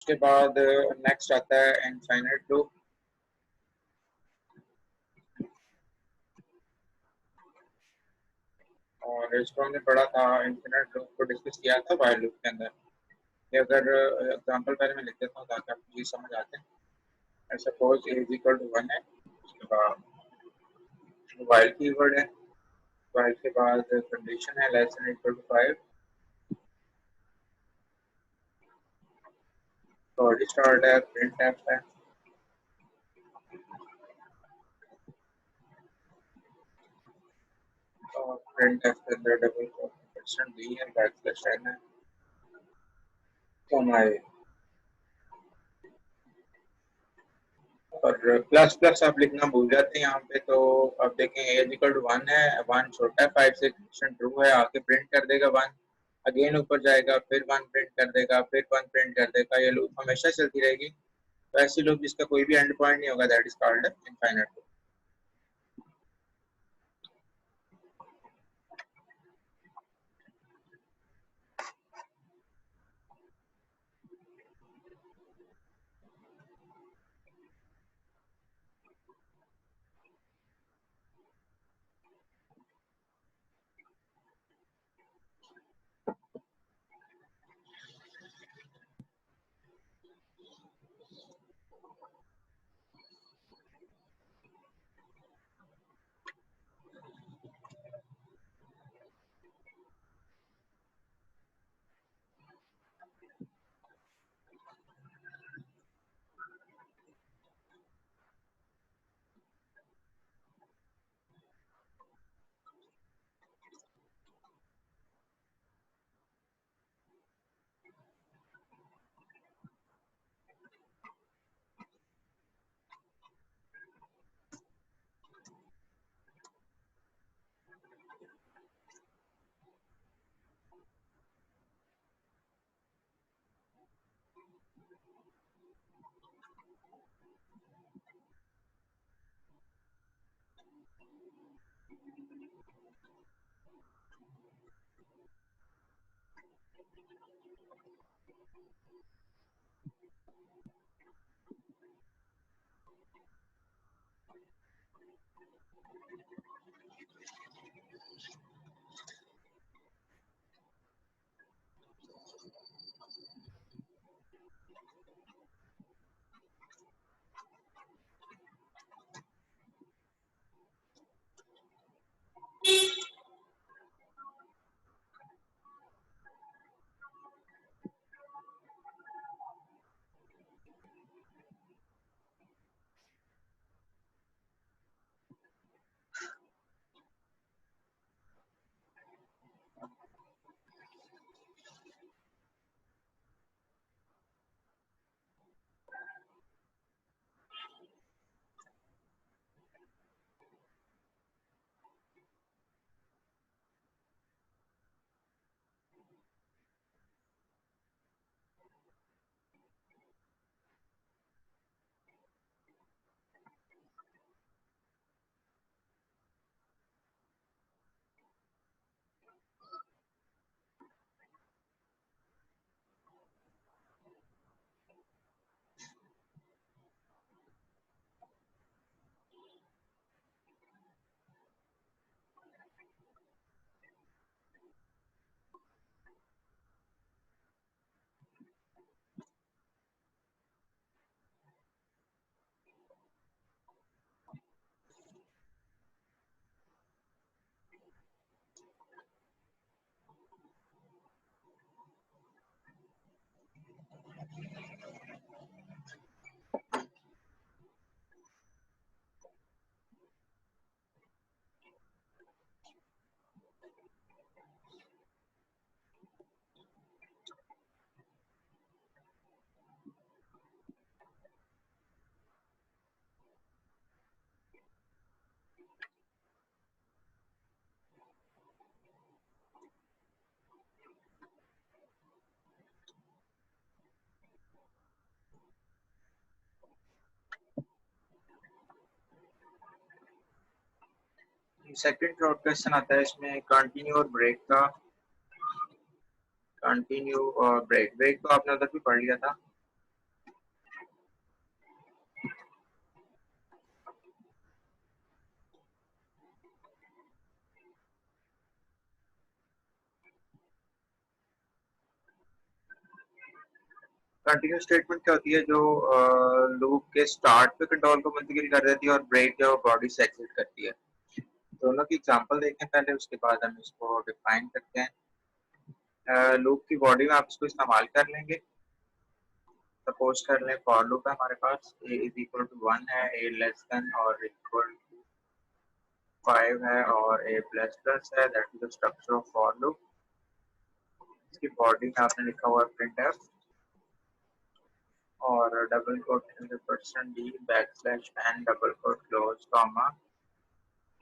उसके बाद नेक्स्ट आता है इनफाइनाइट लूप। और इसको हमने पढ़ा था, इनफाइनाइट लूप को डिस्कस किया था व्हाइल लूप के अंदर। ये अगर एग्जांपल पहले मैं लिख देता हूँ ताकि आपको चीज़ समझ आते हैं। Suppose A is equal to 1 है, उसके बाद व्हाइल कीवर्ड है, व्हाइल के बाद कंडीशन है less than equal to 5, body start है, प्रिंट एफ है, और प्रिंट एफ के अंदर डबल परसेंट दी है, बैक स्लैश एन है। तो हमारे और प्लस प्लस आप लिखना भूल जाते हैं यहाँ पे। तो अब देखें ए इज इक्वल टू 1 है, 1 छोटा है 5 से, कंडीशन ट्रू है, आके प्रिंट कर देगा 1, अगेन ऊपर जाएगा, फिर 1 प्रिंट कर देगा, फिर 1 प्रिंट कर देगा। ये लूप हमेशा चलती रहेगी। तो ऐसी लूप जिसका कोई भी एंड पॉइंट नहीं होगा, that is called infinite. Second short question आता है इसमें कंटिन्यू और ब्रेक का। कंटिन्यू और ब्रेक, ब्रेक तो आपने उधर भी पढ़ लिया था। कंटिन्यूस स्टेटमेंट क्या होती है? जो लूप के स्टार्ट पे कंट्रोल को मुंतकिल कर देती है और ब्रेक जो बॉडी से एग्जिट करती है। दोनों की एग्जांपल देखें पहले, उसके बाद हम इसको डिफाइन करते हैं। लूप की बॉडी में आप इसको इस्तेमाल कर लेंगे। सपोज कर लें फॉर लूप है हमारे पास, a इज इक्वल टू 1 है, a लेस देन और इक्वल टू 5 है और a प्लस प्लस है। That is the structure of for loop. इसकी बॉडी में आपने लिखा हुआ है प्रिंट एफ और double quote %d \n double quote close comma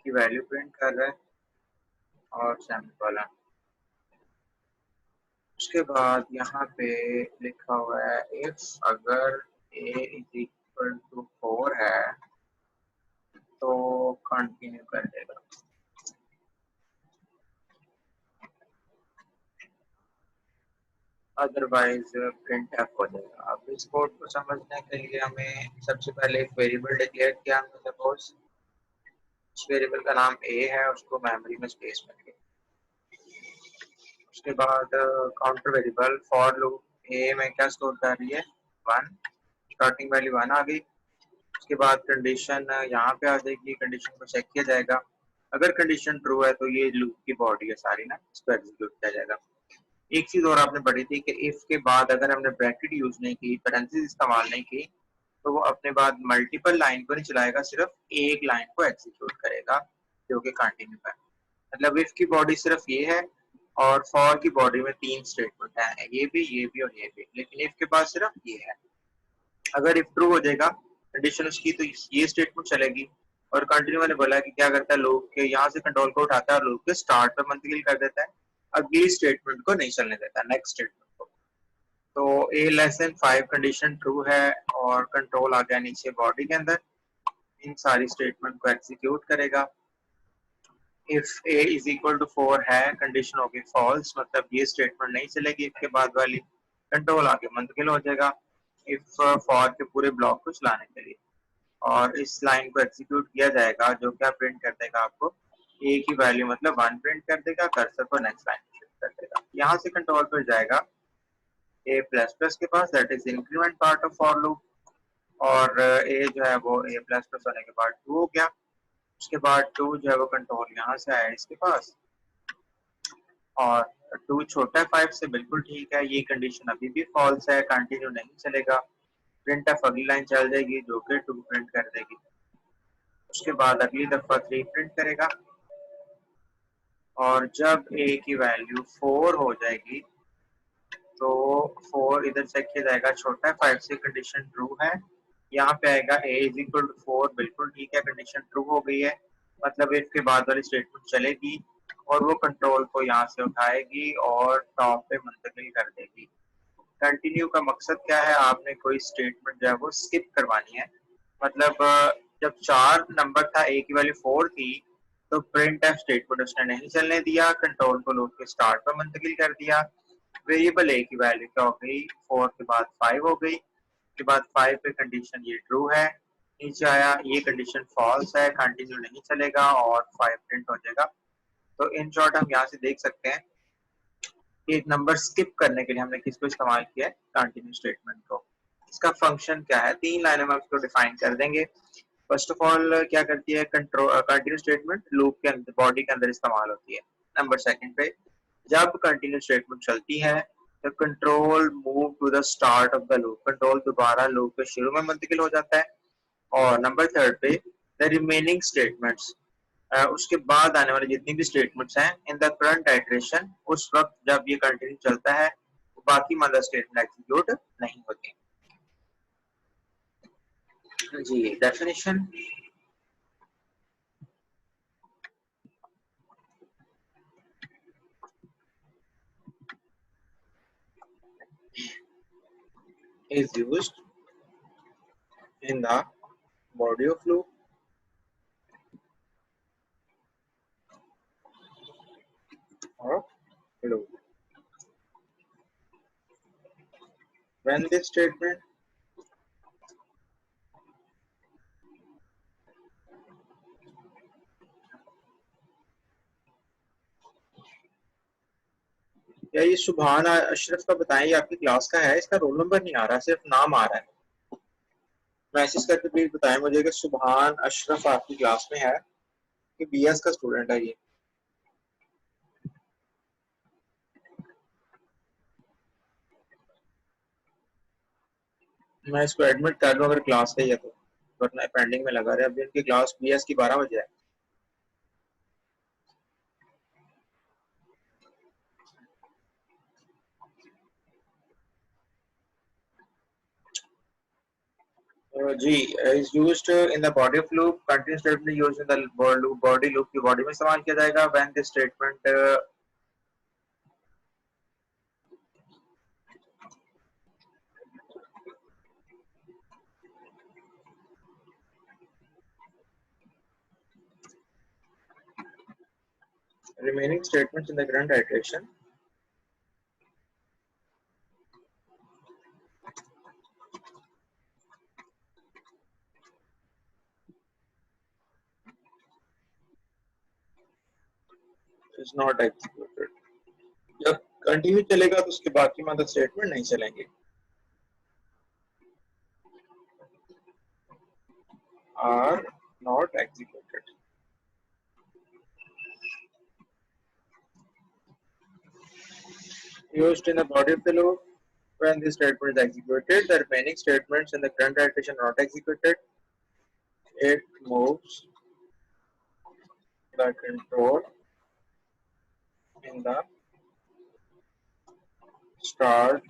की वैल्यू प्रिंट कर रहा है और सेमीकोलन। उसके बाद यहाँ पे लिखा हुआ है इफ अगर a इज इक्वल टू 4 है तो कंटिन्यू कर देगा। अदरवाइज प्रिंट एफ हो जाएगा। अब इस कोड को समझने के लिए हमें सबसे पहले एक वेरिएबल डिक्लेयर किया हमने। सपोज उस वेरिएबल का नाम a है, उसको मेमोरी में स्पेस मिल गई। उसके बाद counter variable for loop a में क्या स्टोर कर रही है? 1। स्टार्टिंग वैल्यू 1 आ गई। उसके बाद कंडीशन यहाँ पे आ जाएगी, कंडीशन को चेक किया जाएगा। अगर कंडीशन ट्रू है तो ये लूप की बॉडी है सारी ना, इसको एग्जीक्यूट किया जाएगा। एक चीज और आपने पढ़ी थी कि इफ के बाद अगर हमने ब्रैकेट यूज नहीं की, पैरेंथेसिस इस्तेमाल नहीं की, तो वो अपने बाद मल्टीपल लाइन को नहीं चलाएगा, सिर्फ एक लाइन को एग्जीक्यूट करेगा जो कि कंटिन्यू है। मतलब इफ की बॉडी सिर्फ ये है और फॉर की बॉडी में 3 स्टेटमेंट है, ये भी और ये भी, लेकिन इफ के पास सिर्फ ये है। अगर इफ ट्रू हो जाएगा कंडीशन उसकी तो ये स्टेटमेंट चलेगी। और कंटिन्यू मैंने बोला कि क्या करता है, लूप के यहाँ से कंट्रोल को उठाता है और लूप के स्टार्ट पे मुंतकिल कर देता है, अगली स्टेटमेंट को नहीं चलने देता, नेक्स्ट स्टेटमेंट को। तो a less then 5 condition true है और कंट्रोल आ गया नीचे बॉडी के अंदर, इन सारी स्टेटमेंट को एग्जीक्यूट करेगा। If a is equal to 4 है, कंडीशन होगी फॉल्स, मतलब ये स्टेटमेंट नहीं चलेगी इसके बाद वाली, कंट्रोल आगे मुंतकिल हो जाएगा इफ फॉर के पूरे ब्लॉक को चलाने के लिए। और इस लाइन को एग्जीक्यूट किया जाएगा जो क्या प्रिंट कर देगा आपको, a की वैल्यू मतलब 1 प्रिंट कर देगा, कर्सर को नेक्स्ट लाइन में शिफ्ट कर देगा। यहाँ से कंट्रोल पर जाएगा a प्लस प्लस के पास, that is increment part of for loop, और a जो है वो a प्लस प्लस होने के बाद 2 हो गया। उसके बाद 2 जो है वो कंट्रोल यहाँ से आया इसके पास, और 2 छोटा है 5 से, बिल्कुल ठीक है। ये कंडीशन अभी भी फॉल्स है, कंटिन्यू नहीं चलेगा। प्रिंट एफ अगली लाइन चल जाएगी जो कि 2 प्रिंट कर देगी। उसके बाद अगली दफा 3 प्रिंट करेगा और जब a की वैल्यू 4 हो जाएगी तो 4 इधर चेक किया जाएगा, छोटा है 5 से, कंडीशन ट्रू है। यहाँ पे आएगा a इज इक्वल टू 4, बिल्कुल ठीक है, कंडीशन ट्रू हो गई है, मतलब इफ के बाद वाली स्टेटमेंट चलेगी और वो कंट्रोल को यहाँ से उठाएगी और टॉप पे मुंतकिल कर देगी। कंटिन्यू का मकसद क्या है, आपने कोई स्टेटमेंट जो है वो स्किप करवानी है। मतलब जब 4 नंबर था, a की वैल्यू 4 थी, तो प्रिंट एफ स्टेटमेंट उसने नहीं चलने दिया, कंट्रोल को लूप के स्टार्ट पर मुंतकिल कर दिया। वेरिएबल a की वैल्यू क्या हो गई, 4 के बाद 5 हो गई। के बाद 5 पे कंडीशन ये ट्रू है, नीचे आया ये कंडीशन फॉल्स है, कंटिन्यू नहीं चलेगा और 5 प्रिंट हो जाएगा। तो इन शॉर्ट हम यहाँ से देख सकते हैं कि एक नंबर स्किप करने के लिए हमने किसको इस्तेमाल किया है, कंटिन्यू स्टेटमेंट को। इसका फंक्शन क्या है, 3 लाइनों में हम इसको डिफाइन कर देंगे। फर्स्ट ऑफ ऑल क्या करती है, कंट्रोल कंटिन्यू स्टेटमेंट लूप के अंदर, बॉडी के अंदर इस्तेमाल होती है। नंबर सेकंड पे जब कंटिन्यू स्टेटमेंट चलती है तो control move to the start of the loop, control दोबारा लूप के शुरू में मुंतकिल हो जाता है। और नंबर थर्ड पे द रिमेनिंग स्टेटमेंट्स, उसके बाद आने वाले जितनी भी स्टेटमेंट्स हैं इन द करंट आइटरेशन, उस वक्त जब ये कंटिन्यू चलता है बाकी मदर स्टेटमेंट एग्जीक्यूट नहीं होती। जी definition is used in the body of loop or loop when this statement या ये सुभान अशरफ का बताएं, ये आपकी क्लास का है? इसका रोल नंबर नहीं आ रहा, सिर्फ नाम आ रहा है। मैसेज करके प्लीज बताएं मुझे कि सुभान अशरफ आपकी क्लास में है कि बीएस का स्टूडेंट है ये। मैं इसको एडमिट कर लूँ अगर क्लास है ये तो, वरना पेंडिंग में लगा रहे। अभी इनकी क्लास बीएस की 12 बजे है। जी, is used in the body of loop, continuous statement used in the body loop की बॉडी में इस्तेमाल किया जाएगा when the statement remaining statements in the current iteration is not executed। जब कंटिन्यू चलेगा तो उसके बाकी मतलब स्टेटमेंट नहीं चलेंगे। are not executed। Used in the body of the loop when this statement is executed, the remaining statements in the current iteration are not executed. It moves the control in the start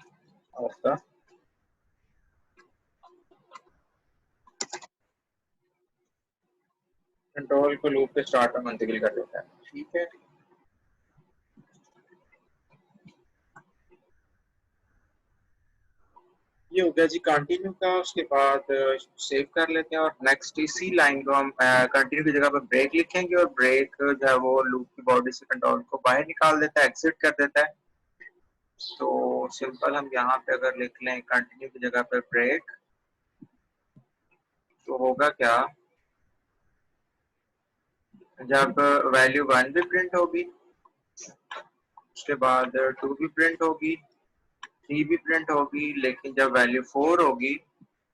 of the control को loop के start में मुंतकिल कर देता है। ठीक है, ये हो गया जी कंटिन्यू का। उसके बाद सेव कर लेते हैं और नेक्स्ट इसी लाइन को हम कंटिन्यू की जगह पर ब्रेक लिखेंगे और ब्रेक जो है वो लूप की बॉडी से कंट्रोल को बाहर निकाल देता है, एग्जिट कर देता है। तो सिंपल हम यहाँ पे अगर लिख लें कंटिन्यू की जगह पर ब्रेक, तो होगा क्या, जब वैल्यू 1 भी प्रिंट होगी, उसके बाद 2 भी प्रिंट होगी, 3 भी प्रिंट होगी, लेकिन जब वैल्यू 4 होगी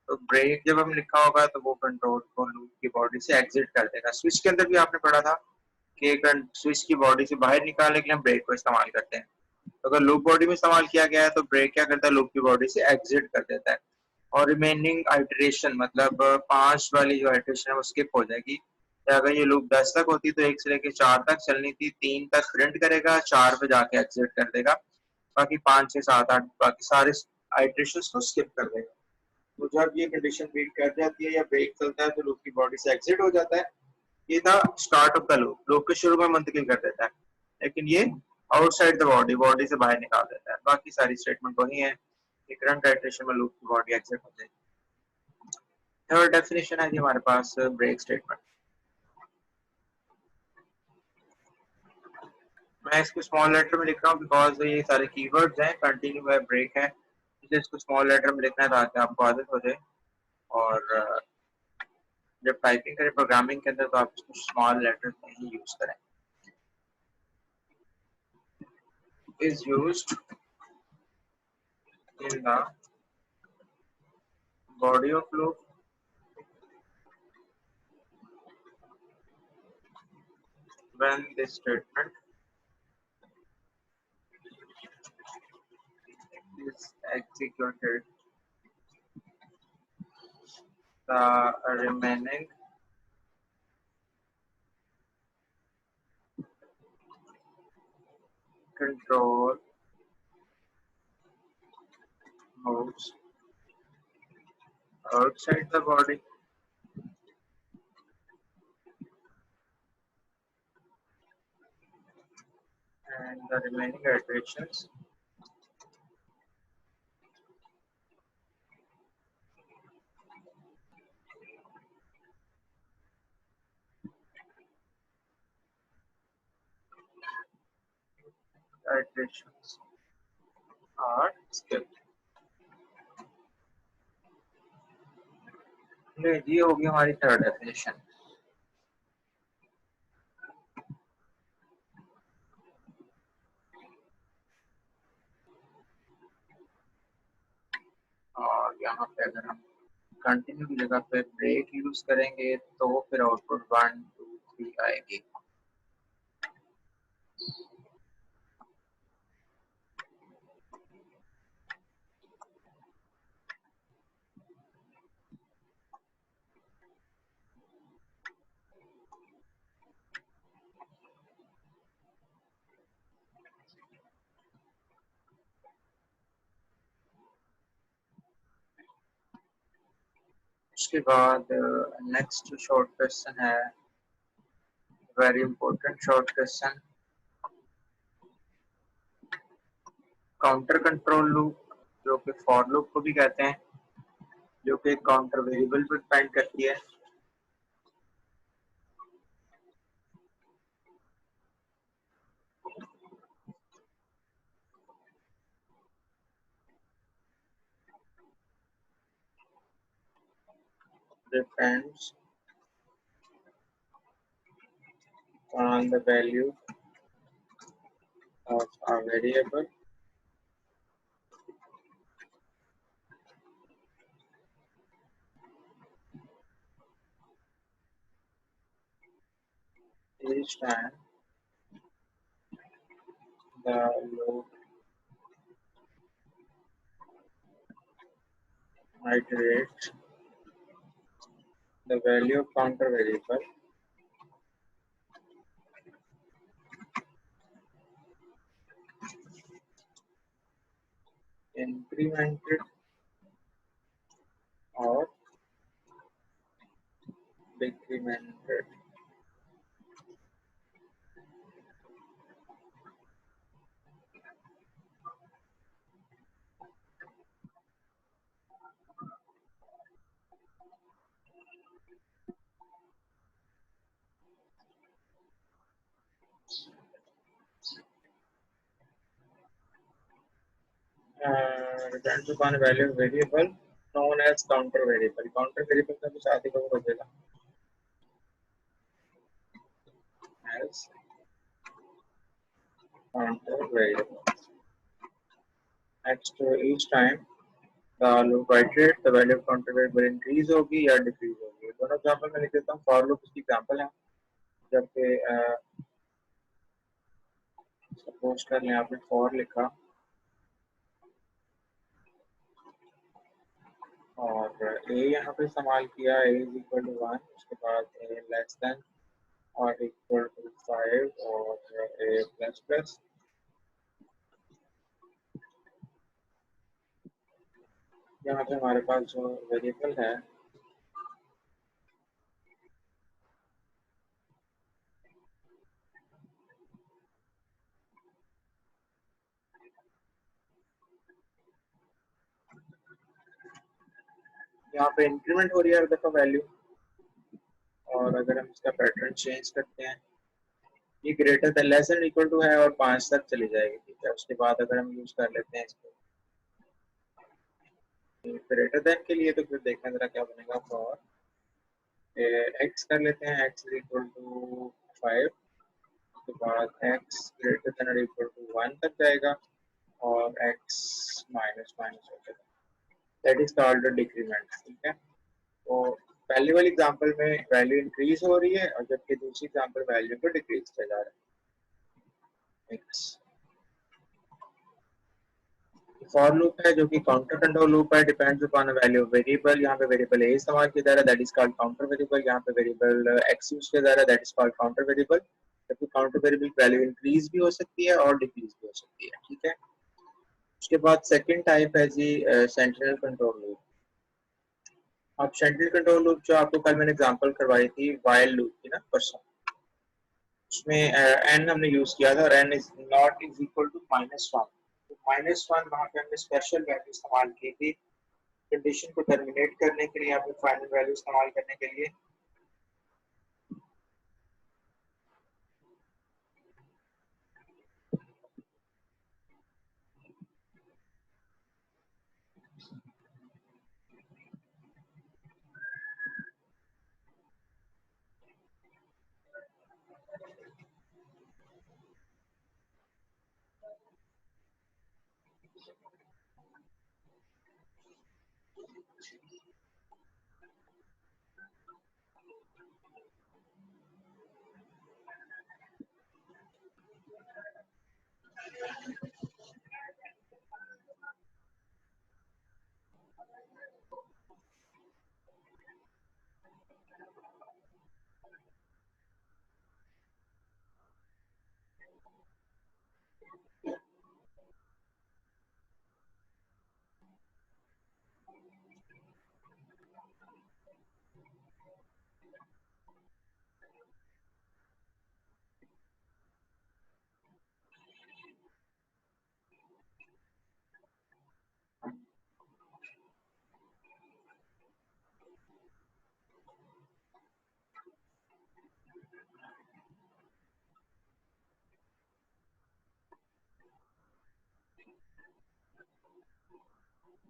तो ब्रेक जब हम लिखा होगा तो वो कंट्रोल को लूप की बॉडी से एग्जिट कर देगा। स्विच के अंदर भी आपने पढ़ा था कि स्विच की बॉडी से बाहर निकालने के लिए हम ब्रेक को इस्तेमाल करते हैं। तो अगर लूप बॉडी में इस्तेमाल किया गया है तो ब्रेक क्या करता है, लूप की बॉडी से एग्जिट कर देता है और रिमेनिंग आइटरेशन मतलब 5 वाली जो आइटरेशन है वो स्किप हो जाएगी। तो अगर ये लूप 10 तक होती तो 1 से लेकर 4 तक चलनी थी, 3 तक प्रिंट करेगा, 4 पे जाके एग्जिट कर देगा, बाकी 5 6 7 8 बाकी सारे आइटरेशन को स्किप कर देगा। तो जब ये कंडीशन बीट कर जाती है या ब्रेक चलता है तो लूप की बॉडी से एग्जिट हो जाता है। ये था start of the loop, loop के शुरू में मुंतकिल कर देता है, लेकिन ये आउटसाइड द बॉडी, बॉडी से बाहर निकाल देता है। बाकी सारी स्टेटमेंट वही है, करंट आइटरेशन में लूप की बॉडी एग्जिट हो जाएगी। थर्ड डेफिनेशन है जी हमारे पास ब्रेक स्टेटमेंट। मैं इसको स्मॉल लेटर में लिख रहा हूँ बिकॉज ये सारे कीवर्ड्स हैं, कंटिन्यू है, ब्रेक है, इसलिए इसको स्मॉल लेटर में लिखना है ताकि आपको आदत हो जाए। और जब टाइपिंग करें प्रोग्रामिंग के अंदर तो आप इसको स्मॉल लेटर में ही यूज करें। is used in the body of loop when this statement is executed, the remaining control moves outside the body and the remaining iterations are skipped। ये होगी हमारी थर्ड डेफिनेशन। यहाँ पे अगर हम कंटिन्यू की जगह पे ब्रेक यूज करेंगे तो फिर आउटपुट 1 2 3 आएगी। उसके बाद नेक्स्ट शॉर्ट क्वेश्चन है, very important short question, counter control loop जो कि फॉर लूप को भी कहते हैं, जो कि काउंटर वेरिएबल पर डिपेंड करती है। Depends on the value of a variable each time the loop iterates the value of counter variable incremented or decremented. Depends upon a value of variable known as counter variable. Counter variable का भी साथ ही cover हो जाएगा as counter variable. Next, each time the loop iterates, the value of counter variable increase होगी या decrease होगी। दोनों example में लिख देता हूँ। फॉर लूप इसकी एग्जांपल है, जबकि सपोज कर लें आपने फॉर लिखा और a यहाँ पे इस्तेमाल किया, a इज इक्वल टू 1, उसके बाद a लेस देन और इक्वल टू 5 और a प्लस प्लस। यहाँ पे हमारे पास जो वेरिएबल है यहाँ पे इंक्रीमेंट हो रही है हर दफा वैल्यू, और अगर हम इसका पैटर्न चेंज करते हैं, ये greater than less than equal to है और 5 तक चली जाएगी, ठीक है। उसके बाद अगर हम यूज कर लेते हैं इसको ग्रेटर देन के लिए, तो फिर देखना जरा क्या बनेगा। फॉर एक्स कर लेते हैं, एक्स इज इक्वल टू 5, उसके बाद x ग्रेटर देन और इक्वल टू 1 तक जाएगा और x माइनस माइनस हो जाएगा, दैट इज कॉल्ड डिक्रीमेंट, ठीक है। तो पहली वाली एग्जांपल में वैल्यू इंक्रीज हो रही है और जबकि दूसरी एग्जांपल वैल्यू को डिक्रीज किया जा रहा है। x फॉर लूप है जो कि काउंटर कंट्रोल लूप है, depends upon value of variable. यहाँ पे वेरिएबल a इस्तेमाल किया जा रहा है, that is called counter variable. यहाँ पे वेरिएबल x यूज किया जा रहा है, that is called counter variable. जबकि काउंटर वेरिएबल वैल्यू इंक्रीज भी हो सकती है और डिक्रीज भी हो सकती है, ठीक है। उसके बाद सेकंड टाइप है जी सेंट्रल कंट्रोल लूप। अब सेंट्रल कंट्रोल लूप जो आपको कल मैंने एग्जांपल करवाई थी व्हाइल लूप की ना परसों, उसमें n हमने यूज किया था और n is not is equal to -1। तो -1 वहाँ पे हमने स्पेशल वैल्यू इस्तेमाल की थी कंडीशन को टर्मिनेट करने के लिए, आपने फाइनल वैल्यू इस्तेमाल करने के लिए।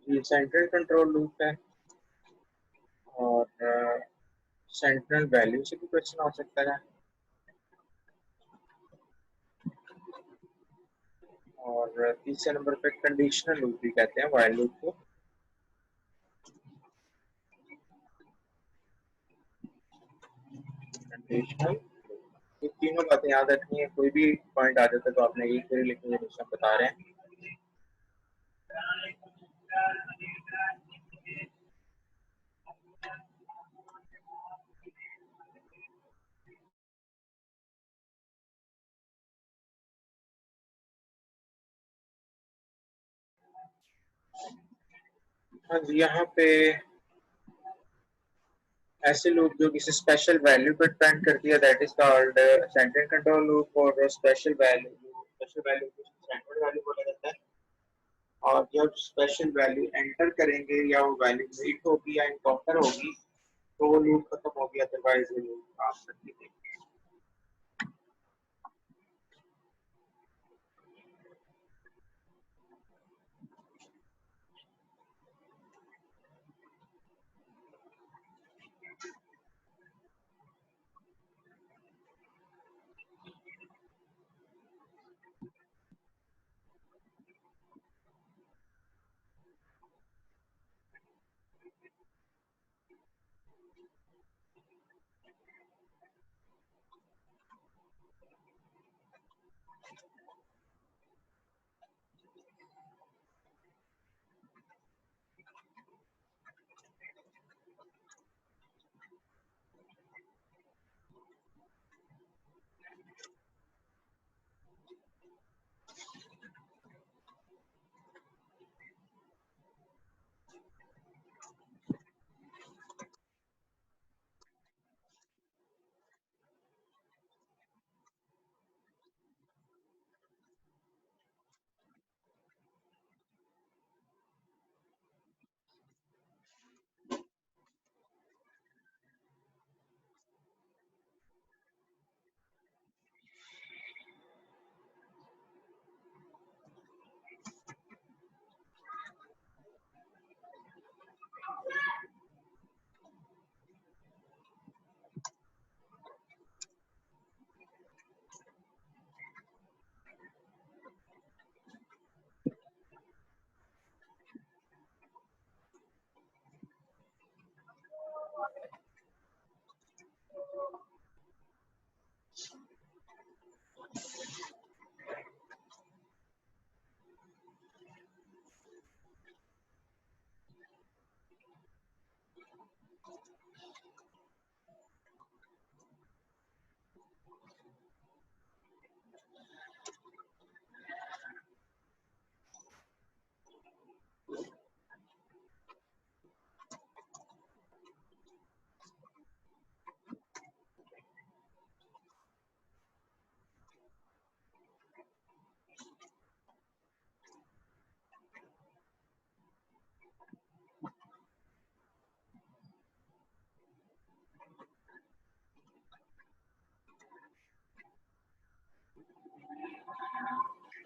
ये सेंट्रल कंट्रोल लूप है और सेंट्रल वैल्यू से भी क्वेश्चन हो सकता है। और तीसरे नंबर पे कंडीशनल लूप भी कहते हैं व्हाइल लूप को। कंडीशनल, ये तीनों बातें याद रखनी है, कोई भी पॉइंट आ जाता है तो आपने ये फिर लिखनी है, हम बता रहे हैं। हाँ जी, यहाँ पे ऐसे लूप जो किसी स्पेशल वैल्यू पर डिपेंड करती है that is called central control loop, और स्पेशल वैल्यू को सेंट्रल वैल्यू बोला जाता है। और जब स्पेशल वैल्यू एंटर करेंगे या वो वैल्यू मीट होगी या इनकाउंटर होगी तो वो लूप खत्म होगी, अदरवाइज वो लूप काम करती है।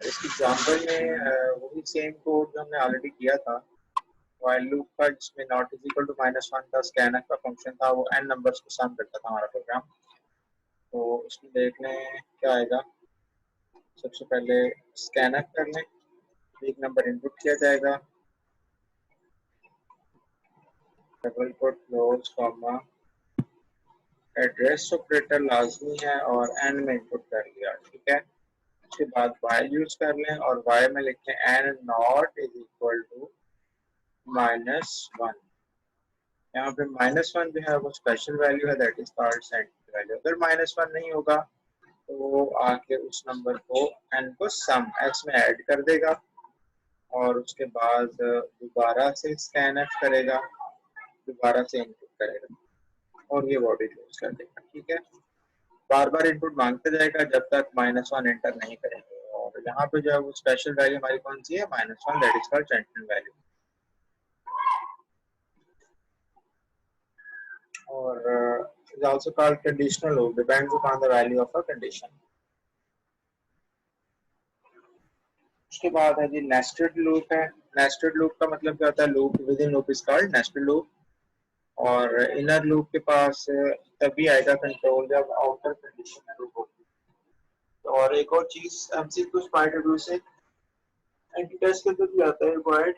इस एग्जाम्पल में वही सेम कोड जो हमने ऑलरेडी किया था व्हाइल लूप का, जिसमें नॉट इज इक्वल टू -1 का स्कैनफ का फंक्शन था, वो n नंबर्स को सम करता था हमारा प्रोग्राम। तो इसमें देख लें क्या आएगा। सबसे पहले स्कैनफ कर लें, एक नंबर इनपुट किया जाएगा, double quote close comma, address operator लाजमी है और n में इनपुट कर लिया, ठीक है। उसके बाद while यूज कर लें और y में लिखें n not is equal to -1। यहाँ पे -1 जो है वो स्पेशल वैल्यू है, that is called central value. अगर -1 नहीं होगा तो वो आके उस नंबर को n को सम x में ऐड कर देगा और उसके बाद दोबारा से स्कैनफ करेगा, दोबारा से इनपुट करेगा और ये बॉडी यूज कर देगा, ठीक है। बार बार इनपुट मांगते जाएगा जब तक -1 एंटर नहीं करेंगे। और यहाँ पे जो है वो स्पेशल वैल्यू हमारी कौन सी है, -1, that is called central value. और is also called conditional loop, depends upon the value of a condition. उसके बाद है जी नेस्टेड लूप है। नेस्टेड लूप का मतलब क्या होता है? Loop with in loop is called nested loop. और इनर लूप के पास तभी आएगा कंट्रोल जब आउटर कंडीशन ट्रू होगी। और एक और चीज एमसीक्यू पॉइंट ऑफ व्यू से एंटी टेस्ट के अंदर भी आता है रिक्वायर्ड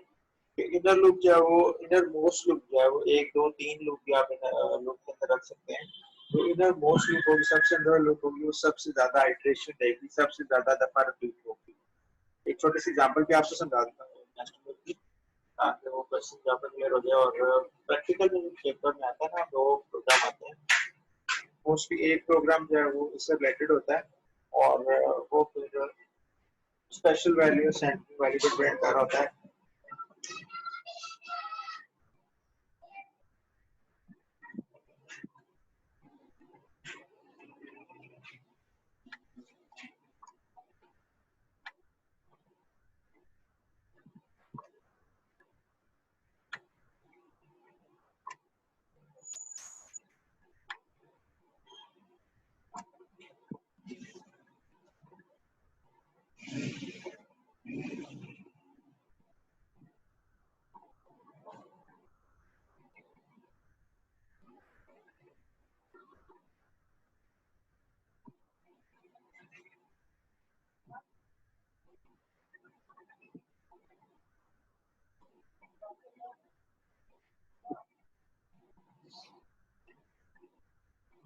कि इनर लूप जो है वो इनर मोस्ट लूप जो है वो एक दो तीन लूप भी आप लूप के अंदर रख सकते हैं। जो इनर मोस्ट लूप होगी, सबसे अंदर लूप होगी, वो सबसे ज्यादा आइटरेशन देगी, सबसे ज्यादा दफा रिपीट होगी। एक छोटी सी एग्जांपल भी आपसे समझा देता हूँ नेक्स्ट लूप की, ताकि वो क्वेश्चन जहाँ पर क्लियर हो जाए। और प्रैक्टिकल में जो पेपर में आता है ना, दो प्रोग्राम आते हैं, मोस्टली एक प्रोग्राम जो है वो इससे रिलेटेड होता है और वो फिर स्पेशल वैल्यू सेंट्रल वैल्यू को प्रिंट कर रहा होता है।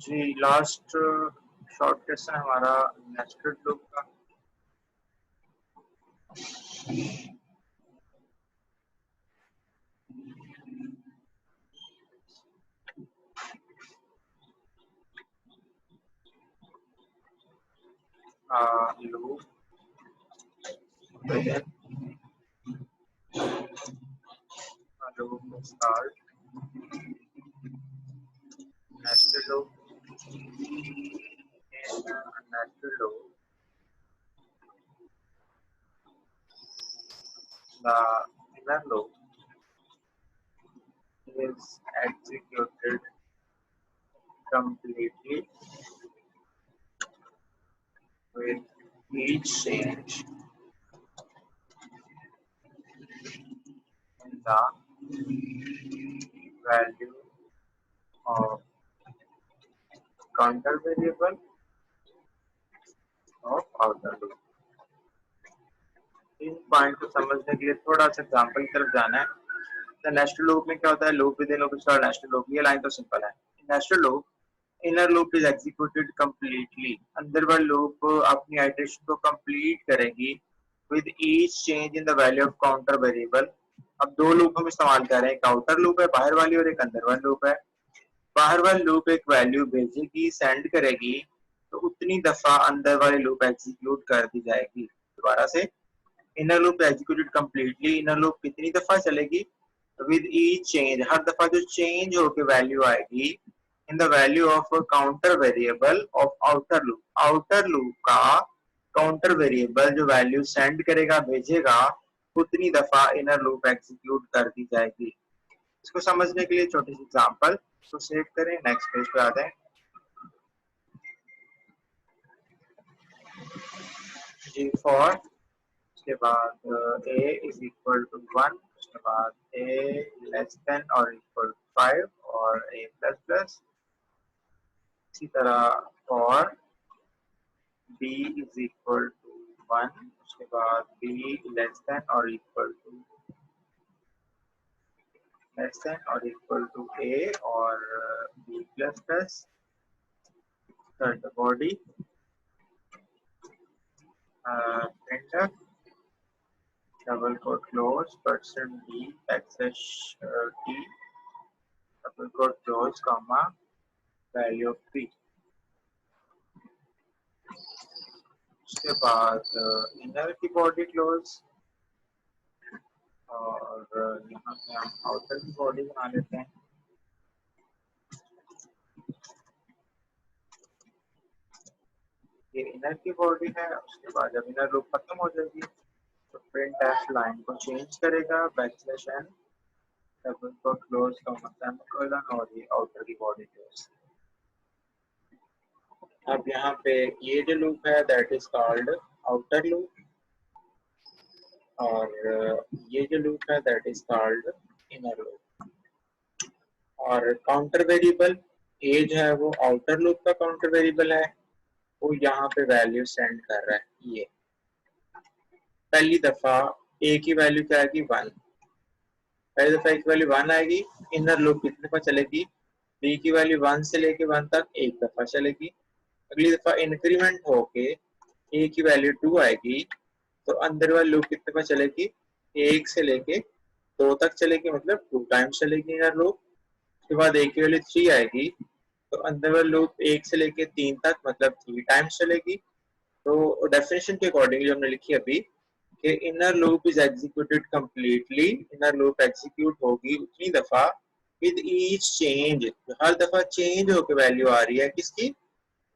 जी लास्ट शॉर्ट क्वेश्चन हमारा नेस्टेड लूप का। Loop loop start nested loop nested loop the inner loop is executed completely with each change in the value of counter variable of outer loop। In point को समझने के लिए थोड़ा सा example की तरफ जाना है। तो नेस्टेड लूप में क्या होता है? Loop with in loop star nested loop. ये लाइन तो सिंपल है। Nested loop inner loop is executed completely. अंदर वाली लूप अपनी आइटरेशन को कंप्लीट करेगी with each change in the value of counter variable. अब दो लूप हम इस्तेमाल कर रहे हैं, एक आउटर लूप है बाहर वाली और एक अंदर वाली लूप है। बाहर वाली लूप एक वैल्यू भेजेगी, सेंड करेगी, तो उतनी दफा अंदर वाली लूप एग्जीक्यूट कर दी जाएगी। दोबारा से, inner loop executed completely. Inner loop कितनी दफा चलेगी? विद ईच चेंज, हर दफा जो चेंज होके वैल्यू आएगी in the value of counter variable of outer loop. Outer loop का काउंटर वेरिएबल जो वैल्यू सेंड करेगा, भेजेगा, उतनी दफा इनर लूप एग्जीक्यूट कर दी जाएगी। इसको समझने के लिए छोटी सी एग्जांपल तो सेव करें, नेक्स्ट पेज पे आते हैं। जी फॉर, उसके बाद a इज इक्वल टू 1, उसके बाद a लेस देन और इक्वल टू 5 और a प्लस प्लस। इसी तरह for b is equal to 1, उसके बाद b लेस देन और इक्वल टू a और b plus plus. Third body printer double quote close %d \t double quote close comma value of p। उसके बाद inner की body close और यहाँ पे हम आउटर की बॉडी बना लेते हैं। ये इनर की बॉडी है। उसके बाद जब इनर लूप खत्म हो जाएगी तो प्रिंट एफ लाइन को चेंज करेगा \n double quote close comma semicolon और ये आउटर की बॉडी क्लोज। अब यहाँ पे ये जो लूप है that is called outer loop. और ये जो लूप है that is called inner loop. और काउंटर वेरिएबल ए जो है वो आउटर लूप का काउंटर वेरिएबल है, वो यहाँ पे वैल्यू सेंड कर रहा है। ये पहली दफा ए की वैल्यू क्या आएगी 1, पहली दफा ए की वैल्यू 1 आएगी। इनर लूप कितने दफा चलेगी, बी की वैल्यू 1 से लेके 1 तक एक दफा चलेगी। अगली दफा इंक्रीमेंट होके ए की वैल्यू 2 आएगी, तो अंदर वाली लूप कितने दफा चलेगी, 1 से लेके 2 तक चलेगी, मतलब 2 टाइम्स चलेगी इनर लूप। उसके बाद ए की वैल्यू 3 आएगी, तो अंदर वाली लूप 1 से लेके 3 तक मतलब 3 टाइम्स चलेगी। तो डेफिनेशन के अकॉर्डिंग जो हमने लिखी अभी कि inner loop is executed completely, inner loop execute होगी उतनी दफा विद ईच चेंज, हर दफा चेंज होकर वैल्यू आ रही है किसकी,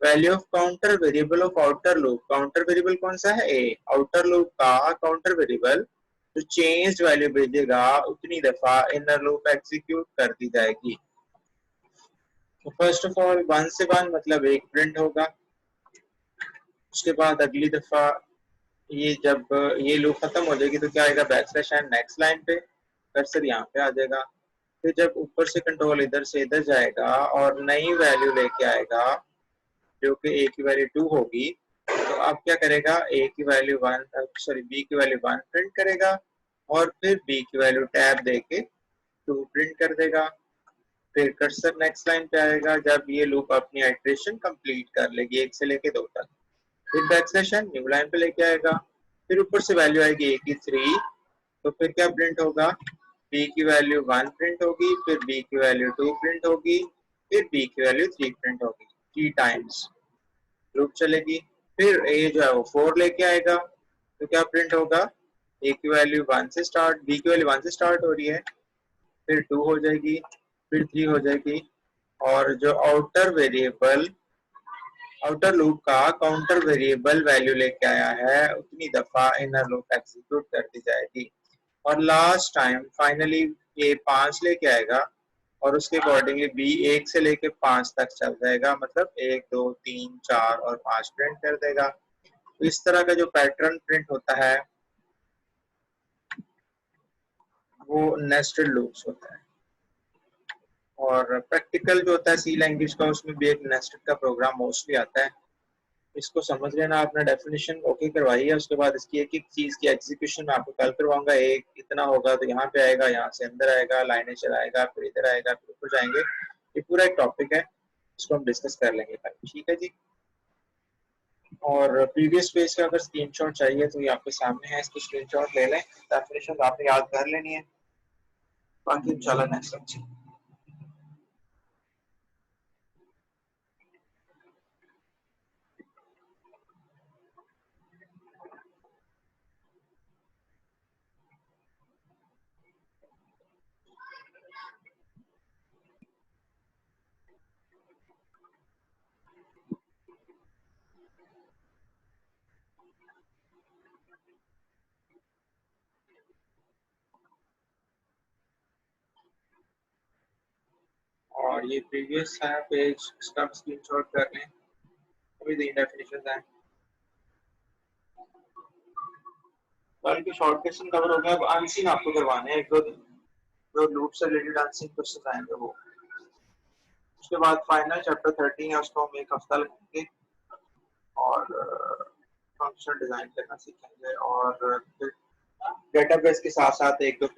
value of counter variable of outer loop. Counter variable कौन सा है, ए। आउटर लूप का काउंटर वेरिएबल जो चेंज्ड वैल्यू भेजेगा उतनी दफा इनर लूप एग्जीक्यूट कर दी जाएगी। तो फर्स्ट ऑफ ऑल 1 से 1 मतलब 1 प्रिंट होगा। उसके बाद अगली दफा ये जब ये लूप खत्म हो जाएगी तो क्या आएगा, बैकस्लैश एंड नेक्स्ट लाइन पे कर्सर यहाँ पे आ जाएगा। फिर जब ऊपर से कंट्रोल इधर से इधर जाएगा और नई वैल्यू लेके आएगा जो कि ए की वैल्यू 2 होगी, तो अब क्या करेगा, ए की वैल्यू 1 सॉरी बी की वैल्यू 1 प्रिंट करेगा और फिर बी की वैल्यू टैब देके 2 प्रिंट कर देगा। फिर कर्सर नेक्स्ट लाइन पे आएगा जब ये लूप अपनी आइट्रेशन कंप्लीट कर लेगी 1 से लेके 2 तक। फिर बैकस्लैश न्यू लाइन पे लेके आएगा, फिर ऊपर से वैल्यू आएगी ए की 3, तो फिर क्या प्रिंट होगा, बी की वैल्यू 1 प्रिंट होगी, फिर बी की वैल्यू 2 प्रिंट होगी, फिर बी की वैल्यू 3 प्रिंट होगी। 3 टाइम्स लूप चलेगी। फिर ए जो है वो 4 लेके आएगा, तो क्या प्रिंट होगा, ए की वैल्यू 1 से स्टार्ट, बी की वैल्यू 1 से स्टार्ट हो रही है, फिर 2 हो जाएगी, फिर 3 हो जाएगी। और जो आउटर लूप का काउंटर वेरिएबल वैल्यू लेके आया है उतनी दफा इनर लूप एग्जीक्यूट कर दी जाएगी। और लास्ट टाइम फाइनली ये 5 लेके आएगा और उसके अकॉर्डिंगली बी 1 से लेके 5 तक चल जाएगा, मतलब 1 2 3 4 और 5 प्रिंट कर देगा। तो इस तरह का जो पैटर्न प्रिंट होता है वो नेस्टेड लूप्स होता है। और प्रैक्टिकल जो होता है सी लैंग्वेज का उसमें भी एक नेस्टेड का प्रोग्राम मोस्टली आता है। इसको समझ लेना, आपने डेफिनेशन ओके करवाई है, उसके बाद इसकी एक एक चीज की एग्जीक्यूशन मैं आपको कल करवाऊंगा। एक इतना होगा तो यहाँ पे आएगा, यहाँ से अंदर आएगा, लाइनें चलाएगा, फिर इधर आएगा, फिर ऊपर जाएंगे। ये पूरा एक टॉपिक है, इसको हम डिस्कस कर लेंगे कल, ठीक है जी। और प्रीवियस पेज का अगर स्क्रीनशॉट चाहिए तो ये आपके सामने है, इसको स्क्रीनशॉट ले लें, डेफिनेशन आपने याद कर लेनी है, बाकी इंशाल्लाह नेक्स्ट अच्छी। और ये प्रीवियस है पेज, इसका स्क्रीनशॉट कर लें, अभी तीन डेफिनेशन है। कल के शॉर्ट क्वेश्चन कवर हो गया, अब अनसीन आपको करवाने हैं, एक दो जो लूप से रिलेटेड अनसीन क्वेश्चन आएंगे वो। उसके बाद फाइनल चैप्टर 13 है, उसको हम एक हफ्ता लगेंगे और फंक्शन डिजाइन करना सीखेंगे और फिर डेटाबेस के साथ साथ एक दो